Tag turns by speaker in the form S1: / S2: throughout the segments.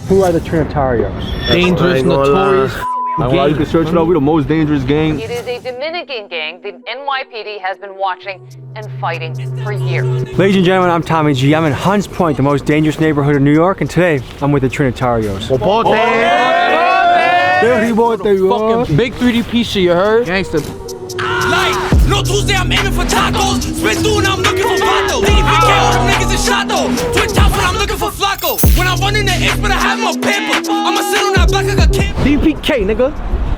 S1: Who are the Trinitarios?
S2: Dangerous, notorious.
S3: You can search it up. We're the most dangerous gang.
S4: It is a Dominican gang the NYPD has been watching and fighting for years.
S1: Ladies and gentlemen, I'm Tommy G. I'm in Hunts Point, the most dangerous neighborhood in New York, and today I'm with the Trinitarios.
S2: Fucking big 3D piece of you heard?
S5: Gangsta. Like, no Tuesday, I'm aiming for tacos. Spit through and I'm looking for Vato. DPK, all them niggas is shot though. Twin tops when I'm looking for Flacco. When I'm running the X, but I have my paper. I'ma sit on that block, I got camp.
S1: DPK, nigga.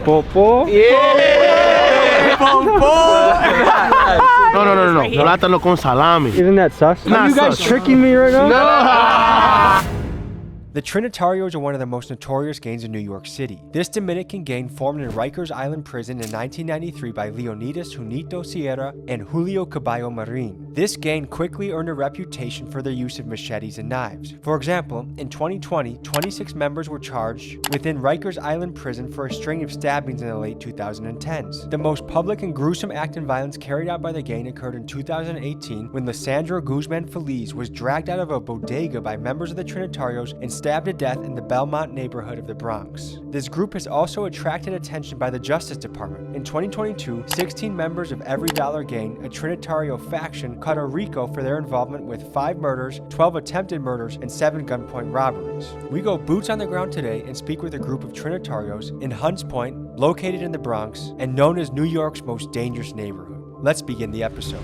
S1: Popo.
S3: Yeah.
S6: No. Plátano con salami.
S1: Isn't that sus? Are you guys tricking me right now?
S6: No.
S1: The Trinitarios are one of the most notorious gangs in New York City. This Dominican gang formed in Rikers Island Prison in 1993 by Leonidas Junito Sierra and Julio Caballo Marin. This gang quickly earned a reputation for their use of machetes and knives. For example, in 2020, 26 members were charged within Rikers Island Prison for a string of stabbings in the late 2010s. The most public and gruesome act in violence carried out by the gang occurred in 2018 when Lissandro Guzman Feliz was dragged out of a bodega by members of the Trinitarios and stabbed to death in the Belmont neighborhood of the Bronx. This group has also attracted attention by the Justice Department. In 2022, 16 members of Every Dollar Gang, a Trinitario faction, caught a RICO for their involvement with 5 murders, 12 attempted murders, and 7 gunpoint robberies. We go boots on the ground today and speak with a group of Trinitarios in Hunts Point, located in the Bronx, and known as New York's most dangerous neighborhood. Let's begin the episode.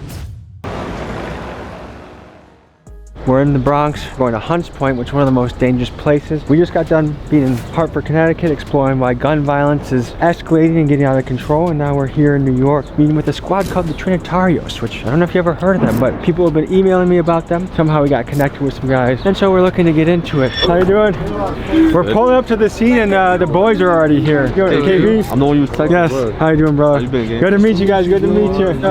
S1: We're in the Bronx, going to Hunts Point, which is one of the most dangerous places. We just got done being in Hartford, Connecticut, exploring why gun violence is escalating and getting out of control, and now we're here in New York, meeting with a squad called the Trinitarios, which I don't know if you ever heard of them, but people have been emailing me about them. Somehow we got connected with some guys, and so we're looking to get into it. How you doing? We're pulling up to the scene, and the boys are already here. Yo, KB?
S3: I'm the one you was texting.
S1: Yes. How you doing, brother?
S3: How you been, gang?
S1: Good to meet you guys. Good to meet you. Good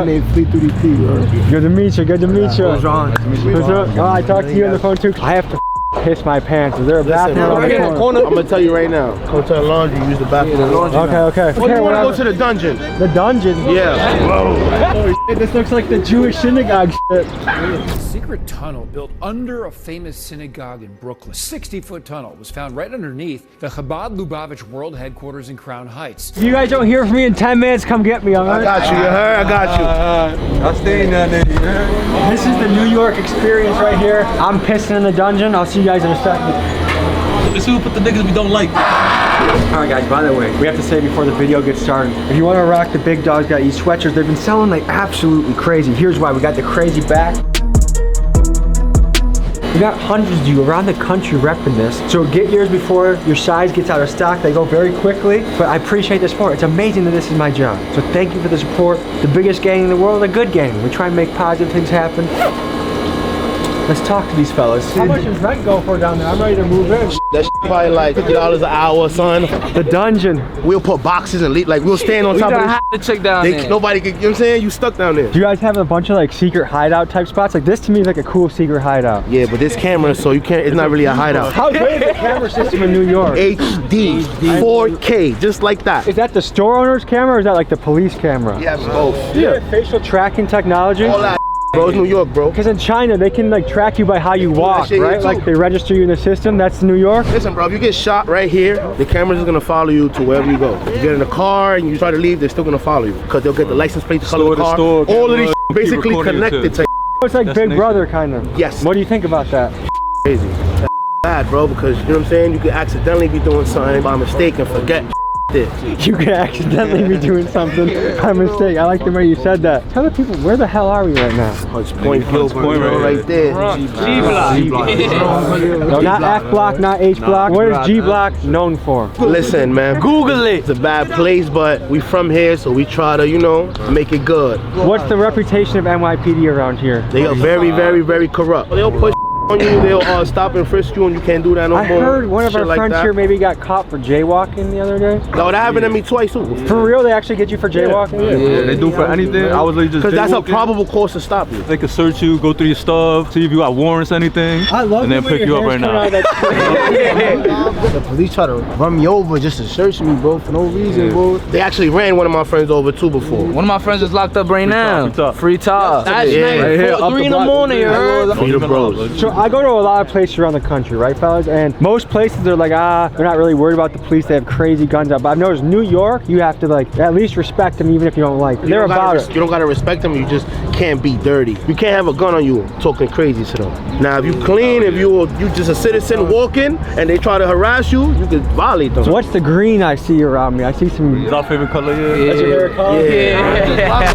S1: to meet you. Good to meet you.
S3: Mojon.
S1: What's up? Oh, I talked to you on the phone too. I have to piss my pants. Is there a bathroom around the corner?
S6: I'm gonna tell you right now. Go to the laundry, use the bathroom.
S1: Okay.
S6: Or you wanna go to the dungeon?
S1: The dungeon?
S6: Yeah.
S1: Whoa. This looks like the Jewish synagogue shit.
S7: A secret tunnel built under a famous synagogue in Brooklyn. 60-foot tunnel was found right underneath the Chabad Lubavitch World Headquarters in Crown Heights.
S1: If you guys don't hear from me in 10 minutes, come get me, alright?
S6: I got you, you heard? I got you.
S3: I'll stay in that nigga, you heard?
S1: This is the New York experience right here. I'm pissing in the dungeon. I'll see you guys in a second.
S3: Let's see who put the niggas we don't like.
S1: Alright guys, by the way, we have to say before the video gets started, if you want to rock the Big Dogs Gotta Eat sweatshirts, they've been selling like absolutely crazy. Here's why. We got the crazy back. We got hundreds of you around the country repping this. So get yours before your size gets out of stock. They go very quickly, but I appreciate the support. It's amazing that this is my job. So thank you for the support. The biggest gang in the world, a good gang. We try and make positive things happen. Let's talk to these fellas. How much does rent go for down there? I'm ready to move in.
S6: That shit probably like $50 an hour, son.
S1: The dungeon.
S6: We'll put boxes and like we'll stand on top of
S2: The chick down there.
S6: Nobody can, you know what I'm saying? You stuck down there.
S1: Do you guys have a bunch of like secret hideout type spots? Like this to me is like a cool secret hideout.
S6: Yeah, but this camera, so you can't, it's not really a hideout.
S1: How great is the camera system in New York?
S6: HD, 4K, just like that.
S1: Is that the store owner's camera or is that like the police camera?
S6: Yeah, both.
S1: Yeah. Facial tracking technology?
S6: All that, bro. It's New York, bro.
S1: Because in China, they can like track you by how you walk,
S6: shit here
S1: right?
S6: too.
S1: Like they register you in the system. That's New York.
S6: Listen, bro, if you get shot right here, the camera's gonna follow you to wherever you go. If you get in a car and you try to leave, they're still gonna follow you. Because they'll get the license plate, the color of the car. All of these basically connected to
S1: It's like Big Brother kind of.
S6: Yes.
S1: What do you think about that?
S6: crazy. That's bad, bro, because, you know what I'm saying? You could accidentally be doing something by mistake and forget this.
S1: You could accidentally be doing something by mistake. I like the way you said that. Tell the people, where the hell are we right now?
S6: Hunts Point, bro, right there.
S2: G-Block.
S1: No, not F block, not H block. What is G block known for?
S6: Listen, man, Google it. It's a bad place, but we from here, so we try to, you know, make it good.
S1: What's the reputation of NYPD around here?
S6: They are very, very, very corrupt. They'll push on you, they'll stop and frisk you, and you can't do that no more.
S1: I heard one of our
S6: like
S1: friends
S6: that.
S1: here maybe got caught for jaywalking the other day.
S6: No, that happened to me twice too.
S1: For real, they actually get you for jaywalking?
S3: Yeah, they do for anything. I was like just
S6: because that's a
S3: jaywalking.
S6: probable cause to stop you.
S3: They can search you, go through your stuff, see if you got warrants, anything,
S1: I love
S3: and then
S1: the way
S3: pick you
S1: your
S3: up right
S1: hair's
S3: now.
S1: coming out of that-
S8: The police try to run me over just to search me, bro, for no reason, bro.
S6: They actually ran one of my friends over too before.
S2: One of my friends is locked up right now.
S3: Free talk.
S2: Free talk. That's
S6: Yeah.
S2: nice.
S3: Right here, up
S2: 3
S3: the
S2: in the
S3: block.
S2: morning, you heard?
S6: Free the bros.
S1: So I go to a lot of places around the country, right, fellas? And most places they're like, they're not really worried about the police. They have crazy guns out. But I've noticed New York, you have to like at least respect them, even if you don't like them. They're about it.
S6: You don't gotta respect them. You just can't be dirty. You can't have a gun on you talking crazy to them. Now, if you clean, if you just a citizen walking and they try to harass you, you can violate them.
S1: So what's the green I see around me? I see some.
S3: It's our favorite color. Yeah.
S1: That's your favorite color?
S6: Yeah.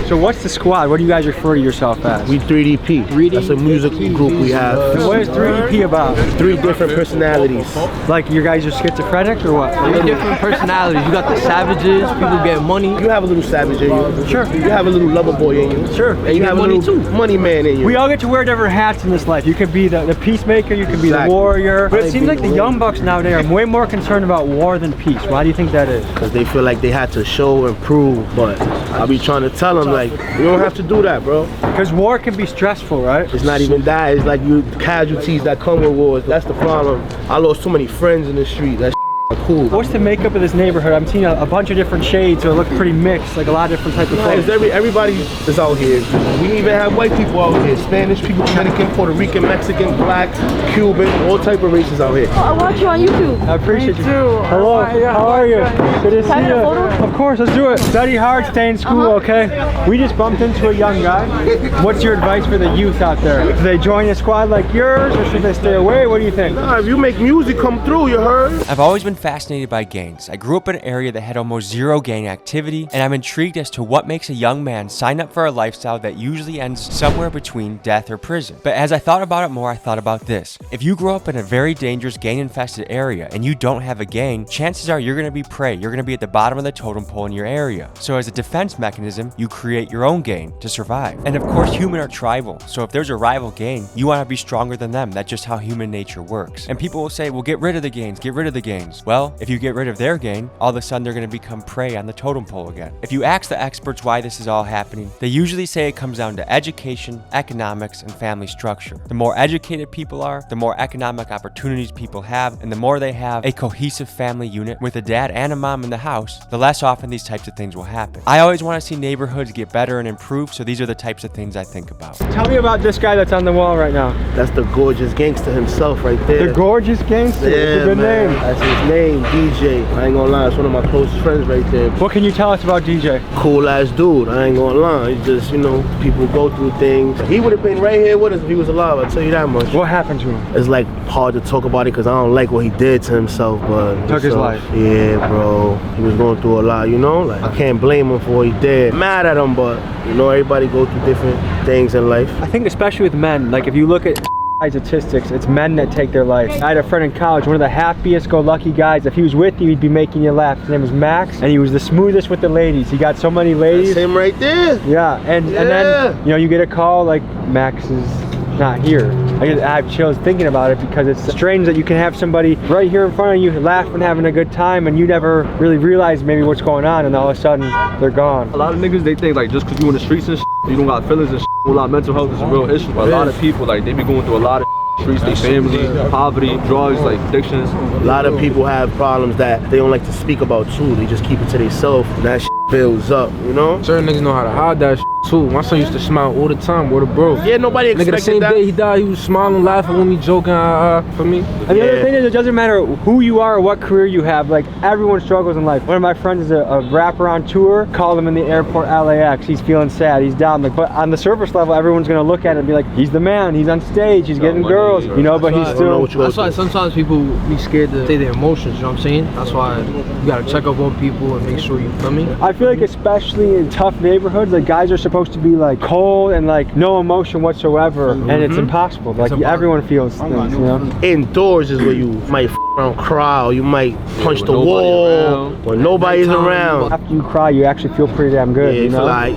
S1: So what's the squad? What do you guys refer to yourself as?
S6: We 3DP.
S1: 3D?
S6: That's a music group we have.
S1: What is 3DP about?
S6: 3 different personalities.
S1: Like you guys are schizophrenic or what?
S2: Three different personalities. You got the savages, people get money.
S6: You have a little savage in you.
S1: Sure.
S6: You have a little lover boy in you.
S1: Sure.
S6: And you have a little money man in you.
S1: We all get to wear different hats in this life. You could be the peacemaker, you could be the warrior. But it seems like the young bucks nowadays are way more concerned about war than peace. Why do you think that is?
S6: Because they feel like they had to show and prove. But I'll be trying to tell them, like, you don't have to do that, bro.
S1: Because war can be stressful, right?
S6: It's not even that. It's like you casualties that come with wars. That's the problem. I lost so many friends in the street. That's cool.
S1: What's the makeup of this neighborhood? I'm seeing a bunch of different shades, so it looks pretty mixed, like a lot of different types of things.
S6: Everybody is out here. We even have white people out here. Spanish people, Dominican, Puerto Rican, Mexican, black, Cuban, all type of races out here.
S9: I watch you on YouTube.
S1: I appreciate you.
S9: Too.
S1: Hello, how are you? Good to see you.
S9: Photo?
S1: Of course, let's do it. Study hard, stay in school, okay? We just bumped into a young guy. What's your advice for the youth out there? Do they join a squad like yours, or should they stay away? What do you think?
S6: Nah, if you make music come through, you heard?
S1: I've always been fascinated by gangs. I grew up in an area that had almost zero gang activity, and I'm intrigued as to what makes a young man sign up for a lifestyle that usually ends somewhere between death or prison. But as I thought about it more, I thought about this. If you grow up in a very dangerous gang-infested area and you don't have a gang, chances are you're going to be prey. You're going to be at the bottom of the totem pole in your area. So as a defense mechanism, you create your own gang to survive. And of course, humans are tribal. So if there's a rival gang, you want to be stronger than them. That's just how human nature works. And people will say, well, get rid of the gangs, get rid of the gangs. Well, if you get rid of their gang, all of a sudden they're going to become prey on the totem pole again. If you ask the experts why this is all happening, they usually say it comes down to education, economics, and family structure. The more educated people are, the more economic opportunities people have, and the more they have a cohesive family unit with a dad and a mom in the house, the less often these types of things will happen. I always want to see neighborhoods get better and improve, so these are the types of things I think about. Tell me about this guy that's on the wall right now.
S6: That's the gorgeous gangster himself right there.
S1: The gorgeous gangster?
S6: Yeah,
S1: it's a good
S6: man.
S1: name.
S6: That's his name, DJ. I ain't gonna lie, it's one of my closest friends right there.
S1: What can you tell us about DJ?
S6: Cool ass dude, I ain't gonna lie. He just, you know, people go through things. He would have been right here with us if he was alive, I'll tell you that much.
S1: What happened to him?
S6: It's like hard to talk about it because I don't like what he did to himself, but
S1: took his life.
S6: Yeah, bro. He was going through a lot, you know? Like, I can't blame him for what he did. Mad at him, but you know, everybody go through different things in life.
S1: I think especially with men, like if you look at statistics, it's men that take their life. I had a friend in college, one of the happiest go lucky guys. If he was with you, he'd be making you laugh. His name was Max, and he was the smoothest with the ladies. He got so many ladies.
S6: That's him right there.
S1: Yeah, and then, you know, you get a call like Max is not here. I have chills thinking about it because it's strange that you can have somebody right here in front of you laughing, having a good time, and you never really realize maybe what's going on, and all of a sudden they're gone.
S3: A lot of niggas, they think like just because you in the streets and you don't got feelings and a lot of mental health is a real issue. But a lot of people, like, they be going through a lot of streets, their family, poverty, drugs, like addictions.
S6: A lot of people have problems that they don't like to speak about too. They just keep it to themselves. That shit builds up, you know?
S2: Certain niggas know how to hide that shit too. My son used to smile all the time, what a bro.
S6: Yeah, nobody expected
S2: nigga, the same
S6: that.
S2: day he died, he was smiling, laughing with me, joking, for me.
S1: And the other thing is, it doesn't matter who you are or what career you have, like everyone struggles in life. One of my friends is a rapper on tour, called him in the airport, LAX, he's feeling sad, he's down. Like, but on the surface level, everyone's gonna look at it and be like, he's the man, he's on stage, he's getting girls, you know, but he's still...
S2: That's why sometimes people be scared to say their emotions, you know what I'm saying? That's why you gotta check up on people and make sure you feel me.
S1: I feel like especially in tough neighborhoods, like guys are supposed to be like cold and like no emotion whatsoever, and it's impossible. Like everyone feels things, you know?
S6: Indoors is where you might around cry, or you might punch the wall when nobody's around.
S1: After you cry, you actually feel pretty damn good,
S6: yeah,
S1: you know?
S6: Like,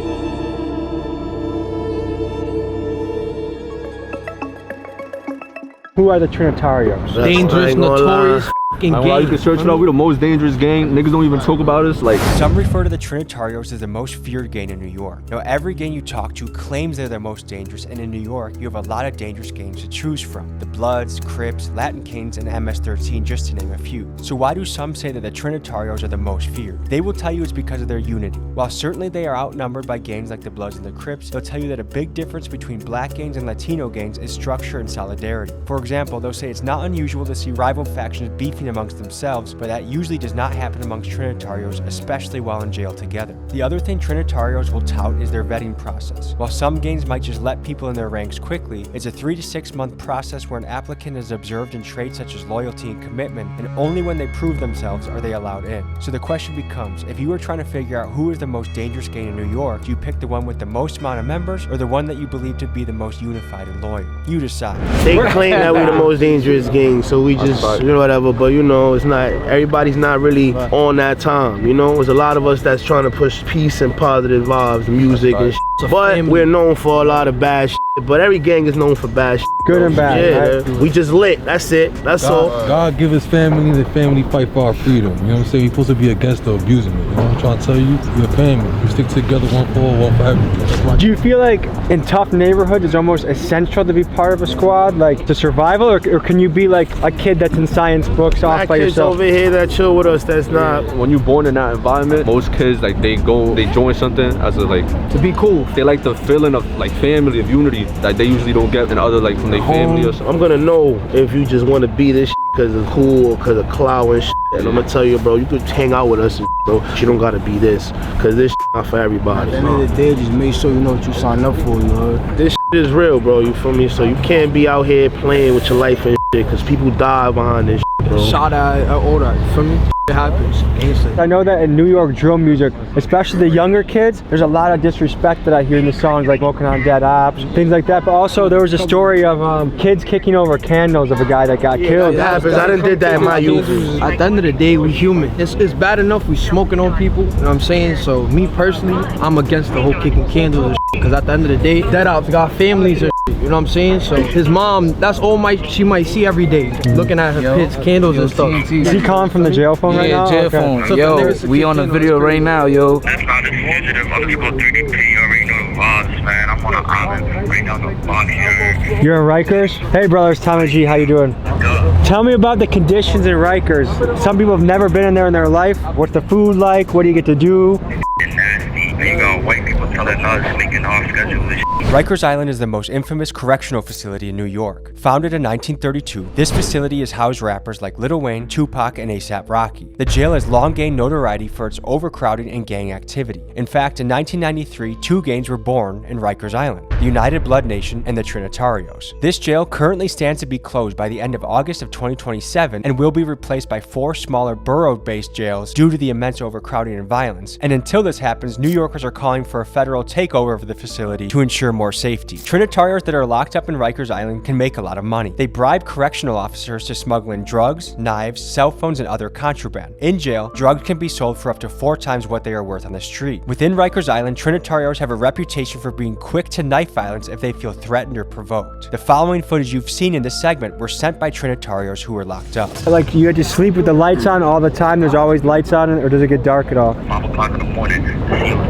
S1: who are the Trinitarios?
S2: Dangerous, notorious, gang.
S3: You can search it out. We're the most dangerous gang. Niggas don't even talk about us. Like,
S1: some refer to the Trinitarios as the most feared gang in New York. Now, every gang you talk to claims they're the most dangerous, and in New York, you have a lot of dangerous gangs to choose from. The Bloods, Crips, Latin Kings, and MS-13, just to name a few. So why do some say that the Trinitarios are the most feared? They will tell you it's because of their unity. While certainly they are outnumbered by gangs like the Bloods and the Crips, they'll tell you that a big difference between black gangs and Latino gangs is structure and solidarity. For example, they'll say it's not unusual to see rival factions beefing amongst themselves, but that usually does not happen amongst Trinitarios, especially while in jail together. The other thing Trinitarios will tout is their vetting process. While some gangs might just let people in their ranks quickly, it's a 3 to 6 month process where an applicant is observed in traits such as loyalty and commitment, and only when they prove themselves are they allowed in. So the question becomes, if you were trying to figure out who is the most dangerous gang in New York, do you pick the one with the most amount of members or the one that you believe to be the most unified and loyal? You decide.
S6: They claim that we're the most dangerous gang, so we just, whatever, but it's not, everybody's not really on that time, There's a lot of us that's trying to push peace and positive vibes, music and shit. But we're known for a lot of bad shit. But every gang is known for bad shit.
S1: Good and bad.
S6: Yeah, right? We just lit. That's it. That's all.
S9: God give his family, the family fight for our freedom. You know what I'm saying? We're supposed to be against the abusing it. You know what I'm trying to tell you? We're a family. We stick together, one for all, one for everyone.
S1: Do you feel like in tough neighborhoods it's almost essential to be part of a squad, like to survival, or can you be like a kid that's in science books off by yourself?
S6: Kids over here that chill with us, that's not.
S3: When you're born in that environment, most kids like they join something as a to be cool. They like the feeling of like family, of unity that they usually don't get in other from their family or something.
S6: I'm gonna know if you just want to be this because it's cool or because of clout and shit. And I'm gonna tell you, bro, you could hang out with us, bro. You don't gotta be this, because this not for everybody.
S8: At the end of the day, just make sure you know what you signed up for, you heard?
S6: This is real, bro, you feel me? So you can't be out here playing with your life and shit, because people die behind this shit, bro.
S2: Shot at all that, you feel me? It happens.
S1: I know that in New York drill music, especially the younger kids, there's a lot of disrespect that I hear in the songs, like Smoking on Dead Ops, things like that. But also there was a story of kids kicking over candles of a guy that got killed.
S6: That happens. I done did that in my youth.
S2: At the end of the day, we human. It's bad enough we smoking on people, you know what I'm saying? So me personally, I'm against the whole kicking candles and shit, because at the end of the day, Dead Ops got families and shit, you know what I'm saying? So his mom, that's all she might see every day, looking at her kids' candles and stuff.
S1: Is he calling from the jail phone right now?
S10: Yeah, jail phone. So yo, we on a video right now, yo.
S11: That's not a fugitive. Underscore 3DP. You already know the vibes, man. I'm on an island right now, the body here.
S1: You're in Rikers? Hey, brothers, Tommy G, how you doing?
S11: Good.
S1: Tell me about the conditions in Rikers. Some people have never been in there in their life. What's the food like? What do you get to do?
S11: It's nasty. You got white people telling us making our schedule and shit.
S1: Rikers Island is the most infamous correctional facility in New York. Founded in 1932, this facility has housed rappers like Lil Wayne, Tupac, and A$AP Rocky. The jail has long gained notoriety for its overcrowding and gang activity. In fact, in 1993, 2 gangs were born in Rikers Island, the United Blood Nation and the Trinitarios. This jail currently stands to be closed by the end of August of 2027 and will be replaced by 4 smaller borough-based jails due to the immense overcrowding and violence. And until this happens, New Yorkers are calling for a federal takeover of the facility to ensure more safety. Trinitarios that are locked up in Rikers Island can make a lot of money. They bribe correctional officers to smuggle in drugs, knives, cell phones, and other contraband. In jail, drugs can be sold for up to 4 times what they are worth on the street. Within Rikers Island, Trinitarios have a reputation for being quick to knife violence if they feel threatened or provoked. The following footage you've seen in this segment were sent by Trinitarios who were locked up. Like, you had to sleep with the lights on all the time? There's always lights on, or does it get dark at all?
S11: 5 o'clock in the morning, you'll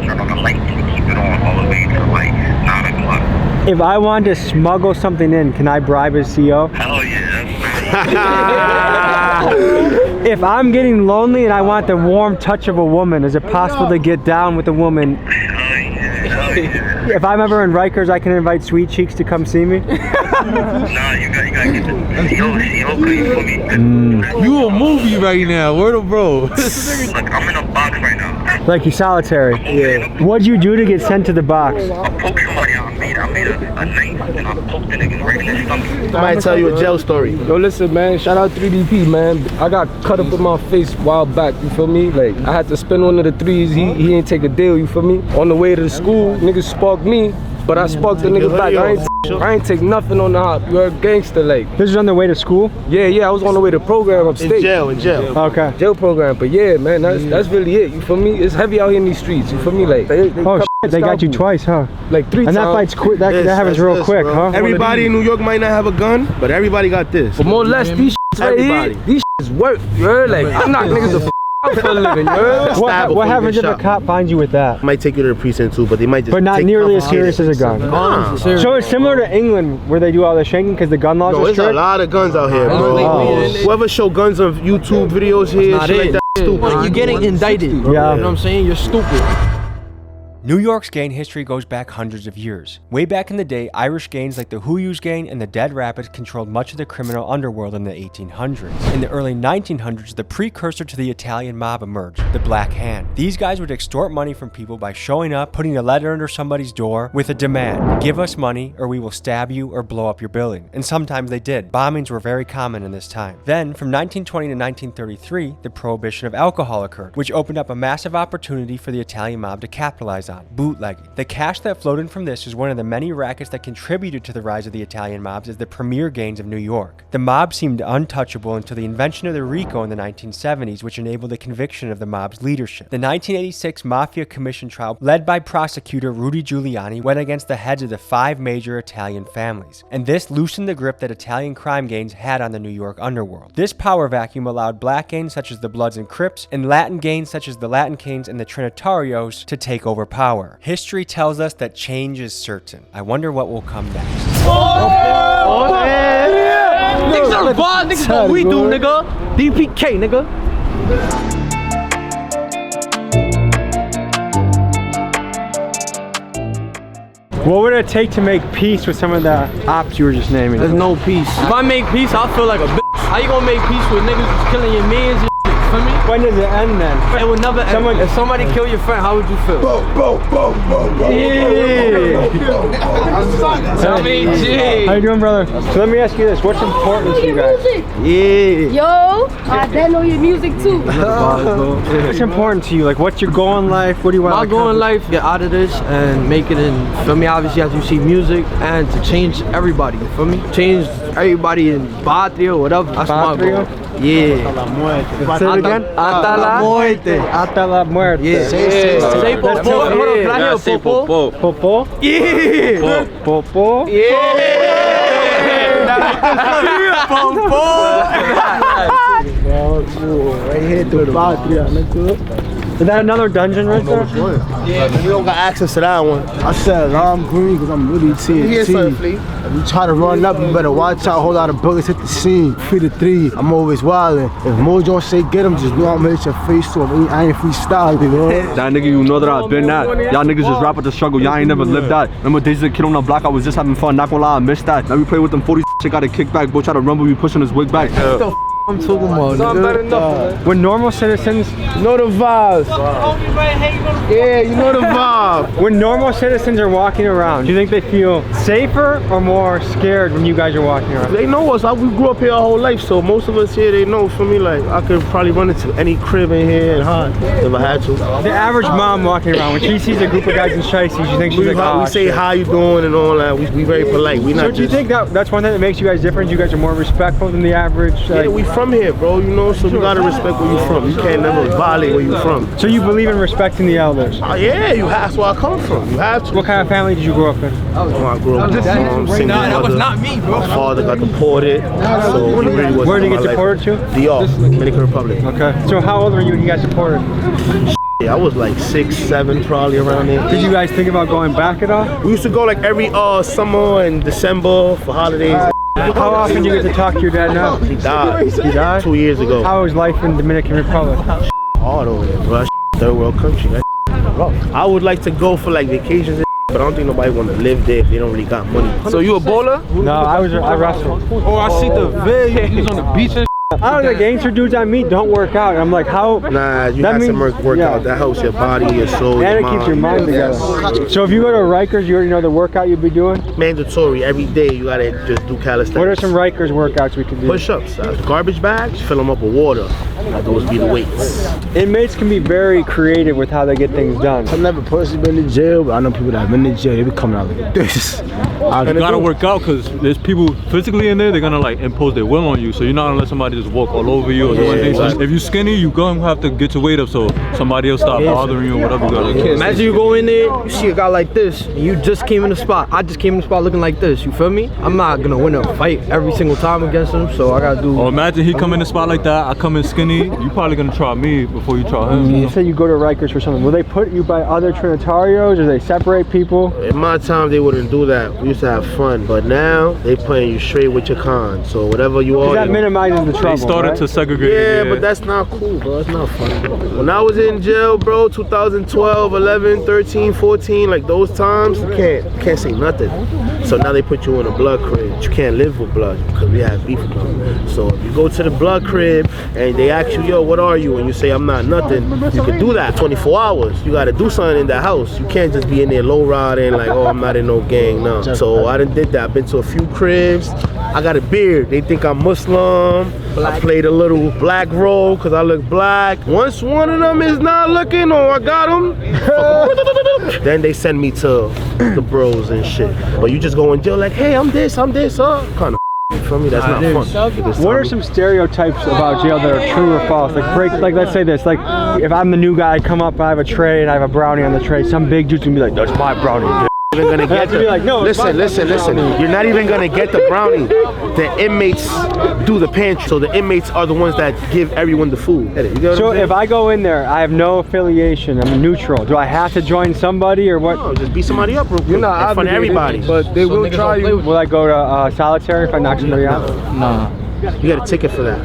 S11: turn on the lights and keep it on all the way to like 9 o'clock.
S1: If I wanted to smuggle something in, can I bribe his CO?
S11: Hell yeah.
S1: If I'm getting lonely and I want the warm touch of a woman, is it possible to get down with a woman? If I'm ever in Rikers, I can invite Sweet Cheeks to come see me?
S11: Nah, you gotta get the yo, for me.
S9: You a movie right now, word of bro.
S11: Look, I'm in a box right now.
S1: Like you solitary?
S6: Yeah.
S1: What'd you do to get sent to the box?
S11: I poked somebody out. I made a knife and I poked the nigga right in his stomach.
S6: I might tell you a jail story.
S10: Yo, listen, man. Shout out 3DP, man. I got cut up in my face a while back, you feel me? Like, I had to spin one of the 3s. He ain't take a deal, you feel me? On the way to the school, niggas sparked me, but I sparked the nigga back. I ain't take nothing on the hop. You're a gangster, like.
S1: This is on the way to school?
S10: Yeah, I was on the way to program upstate.
S6: In jail.
S1: Okay.
S10: Jail program, but yeah, man, that's really it, you feel me? It's heavy out here in these streets, you feel me? Like,
S1: they got you twice, huh?
S10: Like 3 times.
S1: And that fight's quick, that happens real quick, huh?
S6: Everybody in New York might not have a gun, but everybody got this.
S10: But more or less, these shits right here, these shits work, you heard? Like, I knock niggas the out for a living, you heard?
S1: What happens if a cop finds you with that?
S6: Might take you to the precinct too, but they might just.
S1: But not
S6: take
S1: nearly as serious as a gun. So it's similar to England where they do all the shanking because the gun laws are strict.
S6: There's a lot of guns out here, bro. Whoever show guns on YouTube videos here, shit like that, stupid.
S2: You're getting indicted, bro.
S1: Yeah.
S2: You know what I'm saying? You're stupid.
S1: New York's gang history goes back hundreds of years. Way back in the day, Irish gangs like the Huyus gang and the Dead Rapids controlled much of the criminal underworld in the 1800s. In the early 1900s, the precursor to the Italian mob emerged, the Black Hand. These guys would extort money from people by showing up, putting a letter under somebody's door with a demand. Give us money or we will stab you or blow up your building. And sometimes they did. Bombings were very common in this time. Then, from 1920 to 1933, the prohibition of alcohol occurred, which opened up a massive opportunity for the Italian mob to capitalize on. Bootlegging. The cash that flowed in from this is one of the many rackets that contributed to the rise of the Italian mobs as the premier gangs of New York. The mob seemed untouchable until the invention of the RICO in the 1970s, which enabled the conviction of the mob's leadership. The 1986 Mafia Commission trial, led by prosecutor Rudy Giuliani, went against the heads of the 5 major Italian families, and this loosened the grip that Italian crime gangs had on the New York underworld. This power vacuum allowed black gangs such as the Bloods and Crips, and Latin gangs such as the Latin Kings and the Trinitarios to take over power. History tells us that change is certain. I wonder what will come next.
S2: Niggas are bond, niggas what we do, nigga. DPK, nigga.
S1: What would it take to make peace with some of the ops you were just naming?
S2: There's no peace. If I make peace, I feel like a bitch. How you gonna make peace with niggas who's killing your mans and shit? For me?
S1: When does it end then?
S2: It would never end. If somebody kill your friend, how would you feel? Tell me, G.
S1: How you doing, brother? So let me ask you this. What's important to you guys?
S12: Yo, I know your music too.
S1: What's important to you? Like, what's your goal in life? What do you want
S2: My
S1: to
S2: goal in life, get out of this and make it in, for me, obviously, as you see music, and to change everybody, for me? Change everybody in Patria or whatever. That's my goal. Yeah.
S1: Say it again?
S2: Hasta la muerte.
S1: Hasta la muerte.
S2: Yeah. Say popo. Hold on, can I hear popo?
S1: Popo?
S2: Yeah.
S1: Popo?
S2: Yeah. Popo.
S8: Right here to the Patria, nigga.
S1: Is that another dungeon right there?
S6: Yeah, we don't got access to that one.
S8: I said I'm green because I'm really TNT. If you try to run up, you better watch out. A whole lot of bullets hit the scene. 3 to 3. I'm always wildin'. If Mojon say get him, just know I'm gonna hit your face to him. I ain't freestyling, you know?
S3: That nigga, you know that I've been that. Y'all niggas just rap at the struggle. Y'all ain't never lived that. Remember days as a kid on the block, I was just having fun. Not gonna lie, I missed that. Now we play with them 40 shit, got a kickback. Boy, try to rumble, we pushing his wig back.
S2: I'm talking about, nigga.
S1: When normal citizens...
S6: You know the vibes. Yeah, you know the vibe.
S1: When normal citizens are walking around, do you think they feel safer or more scared when you guys are walking around?
S6: They know us. We grew up here our whole life, so most of us here, they know. For me, like, I could probably run into any crib in here and hide if I had to.
S1: The average mom walking around, when she sees a group of guys in shiesties, you think she's like, oh,
S6: we say,
S1: shit.
S6: how you doing and all that. We very polite. We not
S1: so do you think that's one thing that makes you guys different? You guys are more respectful than the average? Like...
S6: Yeah, we from here, bro, you know, so we gotta respect where you from. You can't never violate where you from.
S1: So you believe in respecting the elders?
S6: Yeah, that's where I come from. You have to.
S1: What kind of family did you grow up in?
S6: I grew up with single mother.
S2: That was not me, bro.
S6: My father got deported, so he really wasn't.
S1: Where did he get deported to?
S6: DR, Dominican Republic.
S1: Okay. So how old were you when you got deported?
S6: Yeah, I was like 6, 7, probably around there.
S1: Did you guys think about going back at all?
S6: We used to go like every summer and December for holidays.
S1: How often do you get to talk to your dad now?
S6: He died.
S1: He died?
S6: 2 years ago.
S1: How was life in Dominican Republic?
S6: Hard over there, bro. Third world country. That's rough. I would like to go for like vacations, but I don't think nobody want to live there if they don't really got money.
S10: So you a bowler?
S1: No, I wrestled.
S10: Oh, I see the video. You was on the beach and
S1: I don't know, the gangster dudes I meet don't work out. And I'm like, how?
S6: Nah, you have to work out. That helps your body, your soul,
S1: and
S6: your
S1: it keeps your mind together.
S6: Yes.
S1: So if you go to Rikers, you already know the workout you'll be doing?
S6: Mandatory. Every day you gotta just do calisthenics.
S1: What are some Rikers workouts we can do?
S6: Push-ups, garbage bags, fill them up with water. Those be the weights.
S1: Inmates can be very creative with how they get things done.
S8: I've never personally been to jail, but I know people that have been to jail. They be coming out like this.
S9: You gotta work out because there's people physically in there. They're gonna like impose their will on you. So you're not gonna let somebody just walk all over you or do anything. So if you skinny, you gonna have to get your weight up so somebody else stop bothering you or whatever you gotta do.
S2: Imagine you go in there, you see a guy like this, and you just came in the spot. I just came in the spot looking like this, you feel me? I'm not gonna win a fight every single time against him, so I gotta do...
S9: Or imagine he come in the spot like that, I come in skinny, you probably gonna try me before you try him.
S1: You say you go to Rikers for something. Will they put you by other Trinitarios or they separate people?
S6: In my time, they wouldn't do that. We used to have fun, but now they putting you straight with your con. So whatever you are,
S1: that minimizes the trouble.
S9: They started to segregate.
S6: Yeah, but that's not cool, bro. It's not fun. When I was in jail, bro, 2012, 11, 13, 14, like those times, you can't say nothing. So now they put you in a blood crib. You can't live with blood because we have beef with blood. So if you go to the blood crib and they ask you, yo, what are you? And you say, I'm not nothing, you can do that 24 hours. You got to do something in the house. You can't just be in there low riding like, oh, I'm not in no gang, no. So I done did that. I've been to a few cribs. I got a beard. They think I'm Muslim. I played a little black role because I look black. Once one of them is not looking or I got them, then they send me to the bros and shit. But you just go in jail like, hey, I'm this, kind of. For me, that's not fun.
S1: What are some stereotypes about jail that are true or false? Like let's say this, like if I'm the new guy, I come up, I have a tray and I have a brownie on the tray, some big dude's gonna be like, that's my brownie.
S6: Even gonna get the, like, no, listen. You're not even gonna get the brownie. The inmates do the pantry, so the inmates are the ones that give everyone the food.
S1: So if I go in there, I have no affiliation, I'm neutral. Do I have to join somebody or what?
S6: No, just beat somebody up real quick.
S2: You're not
S6: in front of everybody.
S2: But they will try you.
S1: Will I go to solitary if I knock somebody out?
S2: Nah.
S6: You got a ticket for that.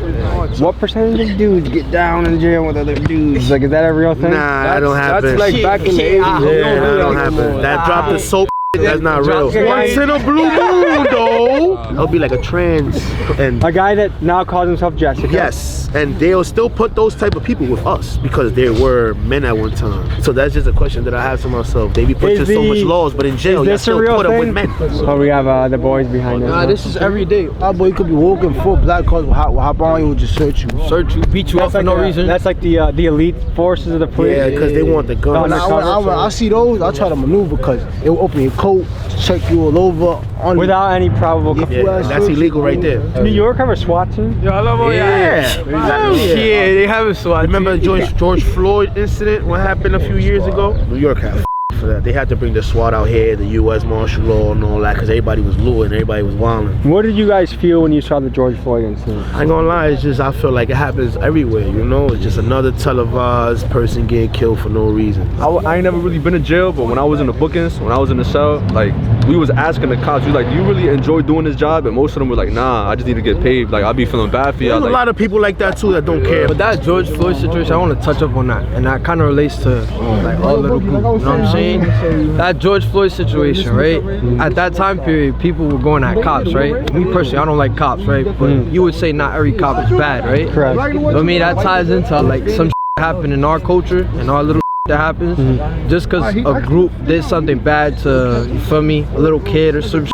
S1: What percentage of dudes get down in jail with other dudes? Like, is that a real thing?
S6: Nah, that don't happen.
S2: That's like back in the 80s.
S6: Yeah, that don't happen. That drop the soap. That's not real. Once in a blue moon, though. It'll be like a trans and
S1: a guy that now calls himself Jessica.
S6: Yes, and they'll still put those type of people with us because they were men at one time. So that's just a question that I have to myself. They be putting so much laws, but in jail, you still put them with men.
S1: Oh, we have the boys behind us.
S2: Nah, this is every day.
S8: Our boy, you could be walking full black cars will hop on you and just search you,
S2: beat you up for no reason.
S1: That's like the elite forces of the police.
S6: Yeah, because they want the guns.
S8: I see those. I try to maneuver because it will open your coat, check you all over
S1: without any probable.
S6: Yeah, that's illegal right there.
S1: New York have a SWAT team?
S2: Yeah, I love all
S6: yeah, they have a SWAT. Remember the George Floyd incident? What happened a few years ago? New York had for that. They had to bring the SWAT out here, the U.S. martial law and all that, because everybody was looting, everybody was wilding.
S1: What did you guys feel when you saw the George Floyd incident?
S6: I ain't gonna lie, it's just I feel like it happens everywhere, you know? It's just another televised person getting killed for no reason.
S3: I ain't never really been in jail, but when I was in the bookings, when I was in the cell, like, we was asking the cops, we like, do you really enjoy doing this job? And most of them were like, nah, I just need to get paid. Like, I'll be feeling bad for you.
S6: There's a lot of people like that too that don't care.
S2: But that George Floyd situation, I want to touch up on that. And that kind of relates to like all little group, you know what I'm saying? That George Floyd situation, right? At that time period, people were going at cops, right? Me personally, I don't like cops, right? But you would say not every cop is bad, right?
S1: Correct.
S2: But I mean, that ties into like some happen in our culture and our little that happens. Just because a group did something bad to, you feel me, a little kid or some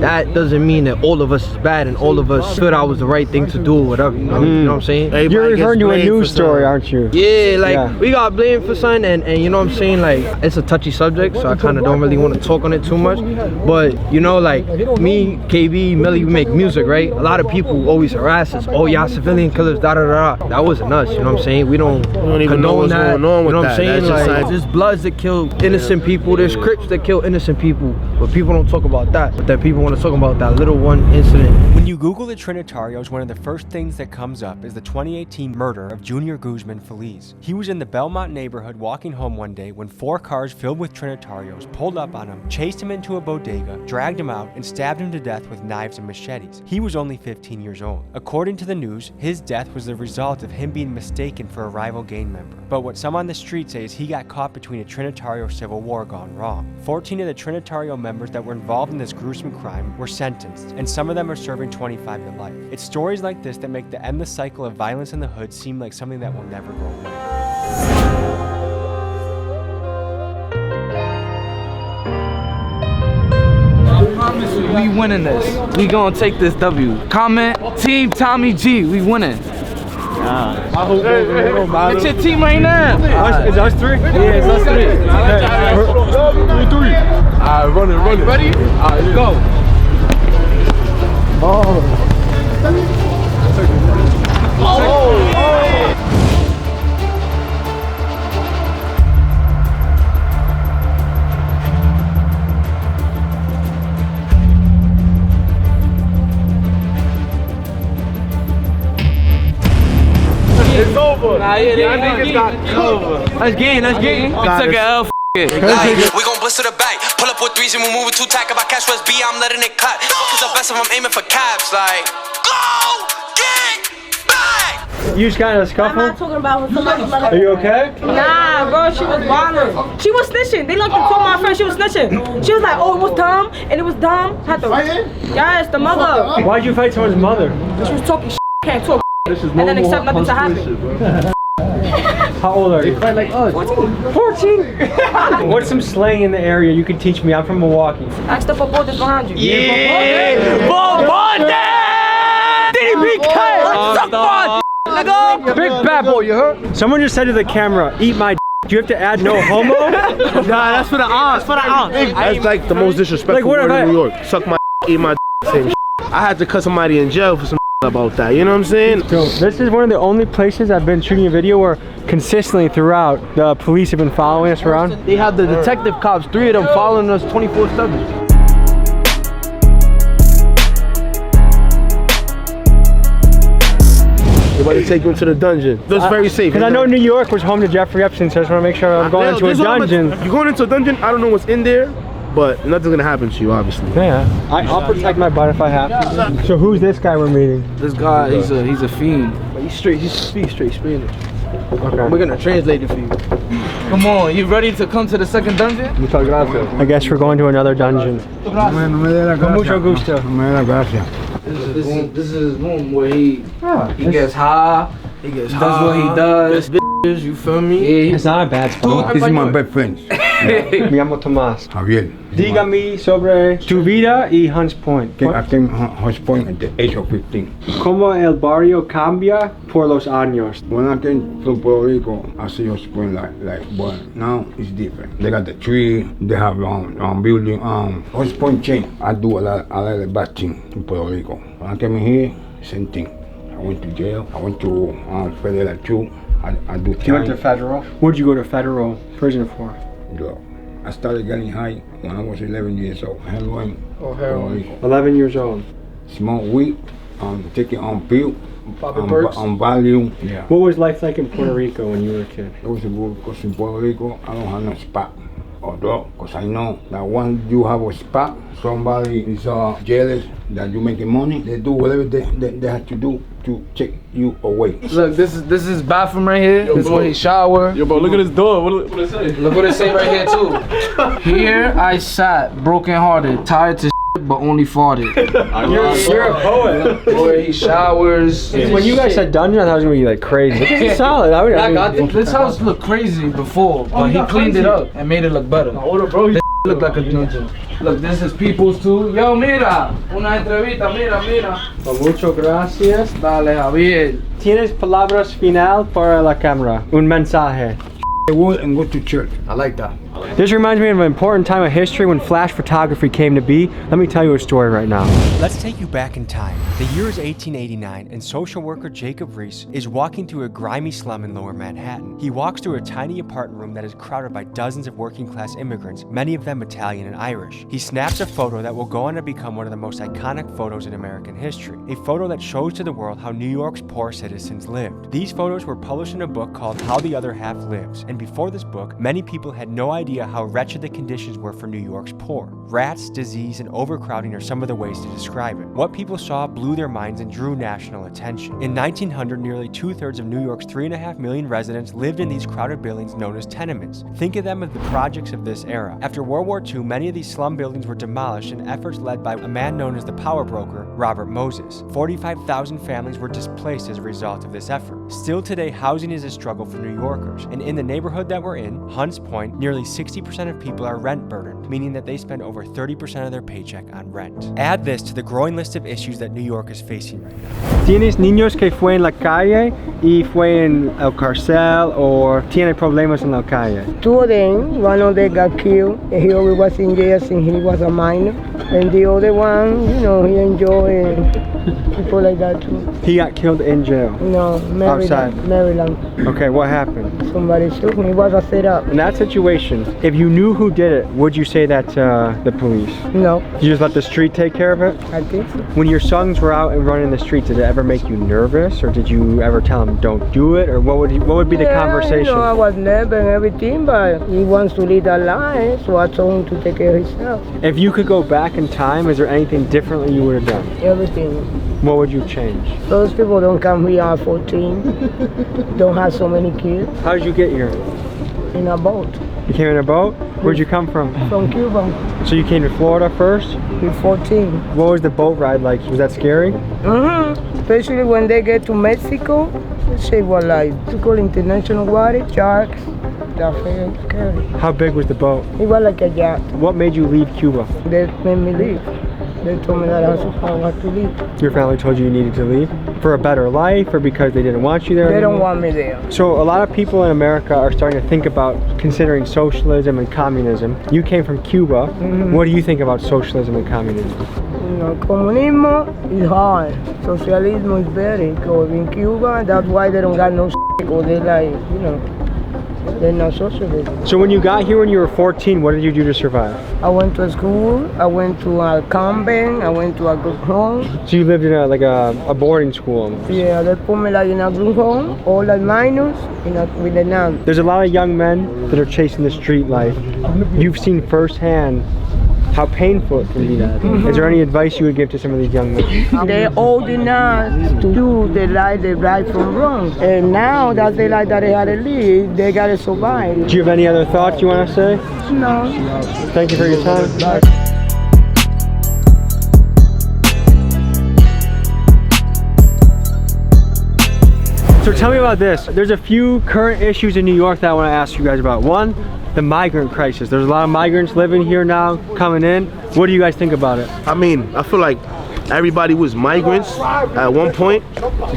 S2: that doesn't mean that all of us is bad and all of us feel that was the right thing to do or whatever, you know what I'm saying?
S1: You're referring to a news story, aren't you?
S2: Yeah, like we got blamed for something and you know what I'm saying, like it's a touchy subject, so I kind of don't really want to talk on it too much, but you know, like me, KB, Millie, we make music, right? A lot of people always harass us, oh y'all civilian killers, da da da. That wasn't us, you know what I'm saying? We don't
S6: even know what's going on with that. You know what I'm saying?
S2: Like, there's Bloods that kill innocent people, there's Crips that kill innocent people, but people don't talk about that. But that people want to talk about that little one incident.
S1: When you Google the Trinitarios, one of the first things that comes up is the 2018 murder of Junior Guzman Feliz. He was in the Belmont neighborhood walking home one day when 4 cars filled with Trinitarios pulled up on him, chased him into a bodega, dragged him out, and stabbed him to death with knives and machetes. He was only 15 years old. According to the news, his death was the result of him being mistaken for a rival gang member. But what some on the street say is he got caught between a Trinitario civil war gone wrong. 14 of the Trinitario members that were involved in this gruesome crime were sentenced, and some of them are serving 25 to life. It's stories like this that make the endless cycle of violence in the hood seem like something that will never go away.
S13: I promise you, we winning this. We gonna take this W. Comment, Team Tommy G, we winning. It's your team right now.
S1: It's us 3?
S13: Yeah, it's us 3.
S3: 3. Alright, run it.
S13: Ready? Alright, go.
S8: Oh.
S13: Nah, yeah,
S6: Y'all niggas got cover.
S2: Let's game.
S13: We took an L.
S5: We gon' blister the back. Pull up with threes and we moving too tight. If I catch West B, I'm letting it cut. Fuck is the best if I'm aiming for cabs. Like, go get back.
S1: You just got in a
S12: I'm
S1: scuffle?
S12: not talking about somebody's mother.
S1: Are you okay?
S12: Nah, bro, she was violent. She was snitching. They looked and told my friend she was snitching. She was like, oh, it was dumb, and it was dumb. Had to, yes, the mother.
S1: Why'd you fight someone's mother?
S12: She was talking can't talk and then accept nothing to happen.
S1: How old are you?
S12: Like us. 14.
S1: 14? What's some slang in the area you can teach me? I'm from Milwaukee.
S12: Ask the football just behind you.
S1: Yeah!
S2: Big bad boy, you heard?
S1: Someone just said to the camera, eat my do you have to add no homo?
S6: Nah, that's for the aunt. That's like the most disrespectful
S1: Like, what
S6: word
S1: if
S6: in New York. Suck my eat my same shit. I had to cut somebody in jail for some about that. You know what I'm saying?
S1: So this is one of the only places I've been shooting a video where consistently throughout the police have been following us around.
S2: They have the detective cops, 3 of them following us 24/7.
S6: They're about to take you into the dungeon. That's very safe.
S1: Because I know New York was home to Jeffrey Epstein, so I just want to make sure I'm going into a dungeon.
S6: You're going into a dungeon, I don't know what's in there, but nothing's gonna happen to you, obviously.
S1: Yeah, I'll protect my butt if I have to. So who's this guy we're meeting?
S13: This guy, he's a fiend.
S2: But he speaks straight Spanish.
S1: Okay.
S2: We're gonna translate it for you.
S13: Come on, you ready to come to the second dungeon?
S2: Muchas gracias.
S1: I guess we're going to another dungeon. Con mucho gusto.
S13: This is his room where he gets high. He does what he does.
S2: You feel me?
S13: Yeah.
S1: It's not a bad spot.
S14: This is my best friend.
S1: Me llamo Tomás.
S14: Javier.
S1: Dígame sobre tu vida y Hunts Point.
S14: I came to Hunts Point at the age of 15.
S1: ¿Cómo el barrio cambia por los años?
S14: When I came from Puerto Rico, I see Hunts Point like but now it's different. They got the tree, they have building. Hunts Point changed. I do a lot of bad things in Puerto Rico. When I came in here, same thing. I went to jail. I went to federal too. I do time.
S1: You went to federal? What'd you go to federal prison for?
S14: Yeah. I started getting high when I was 11 years old. Heroin.
S1: Oh, heroin. 11 years old.
S14: Smoke weed, taking on pill, on value. Yeah.
S1: What was life like in Puerto Rico when you were a kid?
S14: It was good because in Puerto Rico, I don't have no spot or dog. Because I know that once you have a spot, somebody is jealous that you're making money. They do whatever they have to do to take you away.
S13: Look, this is his bathroom right here. This is where he shower.
S3: Yo, bro, look at this door. What it say?
S13: Look what it say right here too. Here I sat, broken hearted, tired to shit, but only farted.
S1: You're a poet.
S13: Where he showers.
S1: When you guys said dungeon, I thought it was gonna be like crazy. This is solid. I got
S13: this house looked crazy before, but he cleaned it up and made it look better. This look like a dungeon. Look, this is people's too. Yo, mira, una entrevista, mira.
S1: Muchas gracias.
S13: Dale, Javier.
S1: ¿Tienes palabras final para la cámara? Un mensaje.
S14: I would and go to church.
S2: I like that.
S1: This reminds me of an important time of history when flash photography came to be. Let me tell you a story right now. Let's take you back in time. The year is 1889 and social worker Jacob Reese is walking through a grimy slum in lower Manhattan. He walks through a tiny apartment room that is crowded by dozens of working class immigrants, many of them Italian and Irish. He snaps a photo that will go on to become one of the most iconic photos in American history. A photo that shows to the world how New York's poor citizens lived. These photos were published in a book called How the Other Half Lives, and before this book, many people had no idea how wretched the conditions were for New York's poor. Rats, disease, and overcrowding are some of the ways to describe it. What people saw blew their minds and drew national attention. In 1900, nearly 2/3 of New York's 3.5 million residents lived in these crowded buildings known as tenements. Think of them as the projects of this era. After World War II, many of these slum buildings were demolished in efforts led by a man known as the power broker, Robert Moses. 45,000 families were displaced as a result of this effort. Still today, housing is a struggle for New Yorkers, and in the neighborhood that we're in, Hunts Point, nearly 60% of people are rent burdened, meaning that they spend over 30% of their paycheck on rent. Add this to the growing list of issues that New York is facing right now. ¿Tienes niños que fue en la calle y fue en el cárcel o tiene problemas en la calle?
S15: Two of them, one of them got killed and he always was in jail since he was a minor. And the other one, you know, he enjoyed people like that too.
S1: He got killed in jail?
S15: No, Maryland.
S1: Outside?
S15: Maryland.
S1: Okay, what happened?
S15: Somebody shoot me. It was a setup.
S1: In that situation, if you knew who did it, would you say that to the police?
S15: No.
S1: You just let the street take care of it?
S15: I think so.
S1: When your sons were out and running the streets, did it ever make you nervous, or did you ever tell them don't do it, or what would be the conversation?
S15: You know, I was nervous and everything, but he wants to lead a life, so I told him to take care of himself.
S1: If you could go back in time, is there anything differently you would have done?
S15: Everything.
S1: What would you change?
S15: Those people don't come here at 14, don't have so many kids.
S1: How did you get here?
S15: In a boat.
S1: You came in a boat? Where'd you come from?
S15: From Cuba.
S1: So you came to Florida first?
S15: With 14.
S1: What was the boat ride like? Was that scary?
S15: Especially when they get to Mexico, they were like, to call international water, sharks. That's very scary.
S1: How big was the boat?
S15: It was like a yacht.
S1: What made you leave Cuba?
S15: They made me leave. They told me that I had to leave.
S1: Your family told you needed to leave? For a better life, or because they didn't want you there
S15: They
S1: anymore?
S15: don't want me there.
S1: So a lot of people in America are starting to think about considering socialism and communism. You came from Cuba. What do you think about socialism and communism?
S15: You know, communismo is hard. Socialism is better. Because in Cuba, that's why they don't got no because they like, you know, they're not socialism.
S1: So when you got here when you were 14, what did you do to survive?
S15: I went to school, I went to a KBandz, I went to a group home.
S1: So you lived in a boarding school almost.
S15: Yeah, they put me like in a group home, all like minors, with the nun.
S1: There's a lot of young men that are chasing the street life. You've seen firsthand how painful it can be. Is there any advice you would give to some of these young men?
S15: They're old enough to do the right from wrong. And now that they like that they had to leave, they gotta survive.
S1: Do you have any other thoughts you want to say?
S15: No.
S1: Thank you for your time.
S15: Bye.
S1: So tell me about this. There's a few current issues in New York that I want to ask you guys about. One, the migrant crisis. There's a lot of migrants living here now, coming in. What do you guys think about it?
S6: I mean, I feel like everybody was migrants at one point,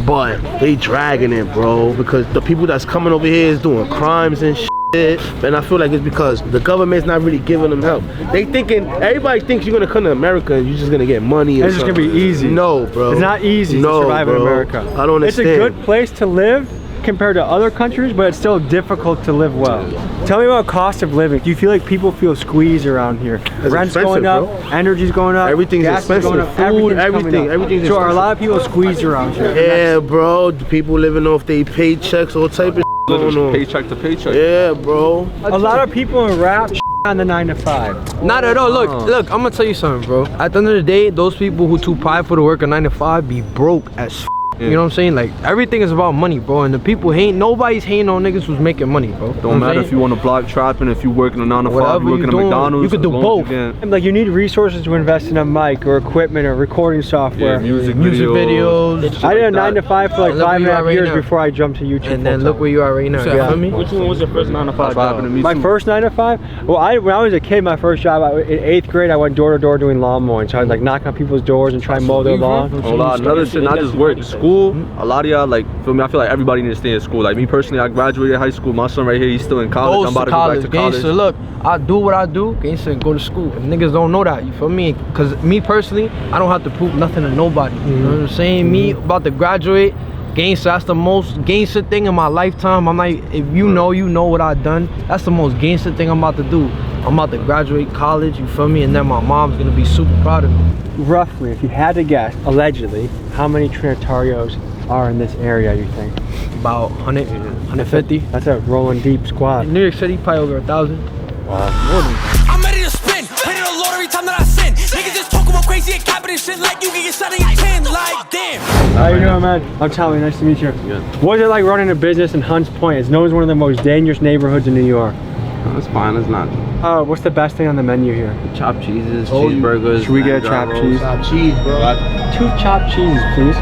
S6: but they dragging it, bro, because the people that's coming over here is doing crimes and shit. And I feel like it's because the government's not really giving them help. Everybody thinks you're gonna come to America and you're just gonna get money.
S1: It's just gonna be easy.
S6: No, bro.
S1: It's not easy to survive in America.
S6: I don't understand.
S1: It's a good place to live compared to other countries, but it's still difficult to live well. Tell me about cost of living. Do you feel like people feel squeezed around here? Rent's going up, energy's going up,
S6: everything's expensive,
S1: going up,
S6: food, everything's
S1: So are a lot of people squeezed around here?
S6: Yeah, bro. The people living off their paychecks, all type of going on.
S3: Paycheck to paycheck.
S6: Yeah, bro.
S1: A lot of people in rap on the 9 to 5.
S2: Not at all. Look, I'm gonna tell you something, bro. At the end of the day, those people who too prideful to work a 9 to 5 be broke as You know what I'm saying? Like, everything is about money, bro. And the people nobody's hating on niggas who's making money, bro.
S3: Don't matter if you want to block trapping, if you working a 9 to 5, you working at McDonald's.
S2: You could do both.
S1: Like, you need resources to invest in a mic or equipment or recording software.
S3: Yeah, music
S2: videos.
S1: I did a 9 to 5 for like 5.5 years before I jumped to YouTube.
S2: And then look where you are right now. You feel me?
S16: Which one was your first 9 to 5 job?
S1: My first 9 to 5? Well, when I was a kid, my first job, in 8th grade, I went door to door doing lawn mowing. So I was like knocking on people's doors and trying to mow their lawn.
S3: Another shit, not just work. School, a lot of y'all, like, feel me, I feel like everybody needs to stay in school. Like, me personally, I graduated high school. My son right here, he's still in college. I'm about to go back to college.
S2: Gangsta, look, I do what I do, gangsta, and go to school. And niggas don't know that, you feel me? Because me personally, I don't have to prove nothing to nobody. You know what I'm saying? Me about to graduate, gangsta, that's the most gangsta thing in my lifetime. I'm like, if you know what I've done. That's the most gangsta thing I'm about to do. I'm about to graduate college, you feel me? And then my mom's gonna be super proud of me.
S1: Roughly, if you had to guess, allegedly, how many Trinitarios are in this area, you think?
S2: About 100, 150.
S1: That's a rolling deep squad.
S2: In New York City, probably over 1,000.
S1: Wow, more than that.
S5: I'm ready to spin, ready to load every time that I sin. Niggas just talk about crazy and capping and shit like you can get shot in your chin, like damn.
S1: How you doing, man? I'm Tommy, nice to meet you.
S3: Good.
S1: What is it like running a business in Hunts Point? It's known as one of the most dangerous neighborhoods in New York.
S16: It's fine, it's not.
S1: What's the best thing on the menu here?
S16: Chopped cheeses, cheeseburgers.
S1: Should we get a chopped cheese?
S6: Chopped cheese, bro.
S1: 2 chopped cheeses, please.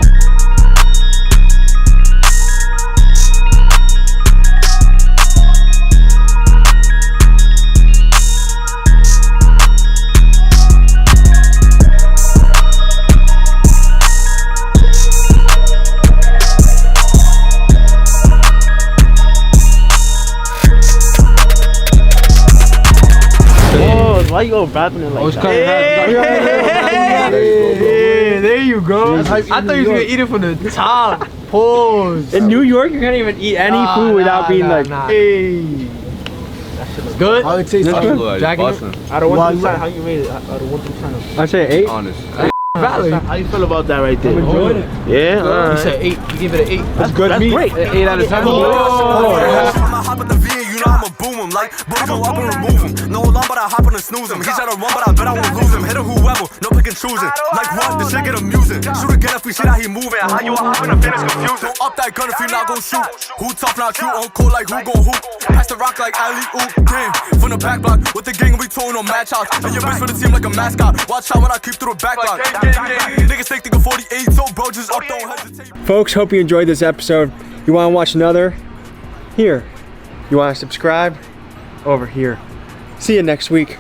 S6: Why go rapping it like that.
S2: Yeah, there you go. I thought you was gonna eat it from the top. Pause.
S1: In New York, you can't even eat any food without being like, hey.
S2: Good?
S8: I would say
S3: Good.
S2: Jacking
S3: Bussin'.
S6: Out of 1 through 10, how you rate it? Out of 1 through 10.
S1: I say 8.
S3: Honest.
S2: Valid.
S6: How you feel about that right there?
S2: I'm enjoying it.
S6: Yeah,
S2: You
S6: alright.
S2: said 8. You give it an 8.
S6: That's good. That's great.
S2: 8 out of 10.
S5: Hop at the V, you know I'ma boom him. Like, boy, go up and remove him. No alarm, but I hop on and snooze him. He try to run, but I bet I won't lose him. Hit him whoever, no pick and choosing. Like what? This shit get amusing. Shoot again if we see that he moving. How you hop in the finish confusing? Don't up that gun if you not gon' shoot. Who tough, not you? On court like who gon' hoop? Pass the rock like alley oop. Damn, from the back block with the gang we towing on match house. And your bitch for the team like a mascot. Watch out when I keep through the back block. Niggas think they go 48, so bro just up, don't hesitate.
S1: Folks, hope you enjoyed this episode. You want to watch another? Here. You want to subscribe? Over here. See you next week.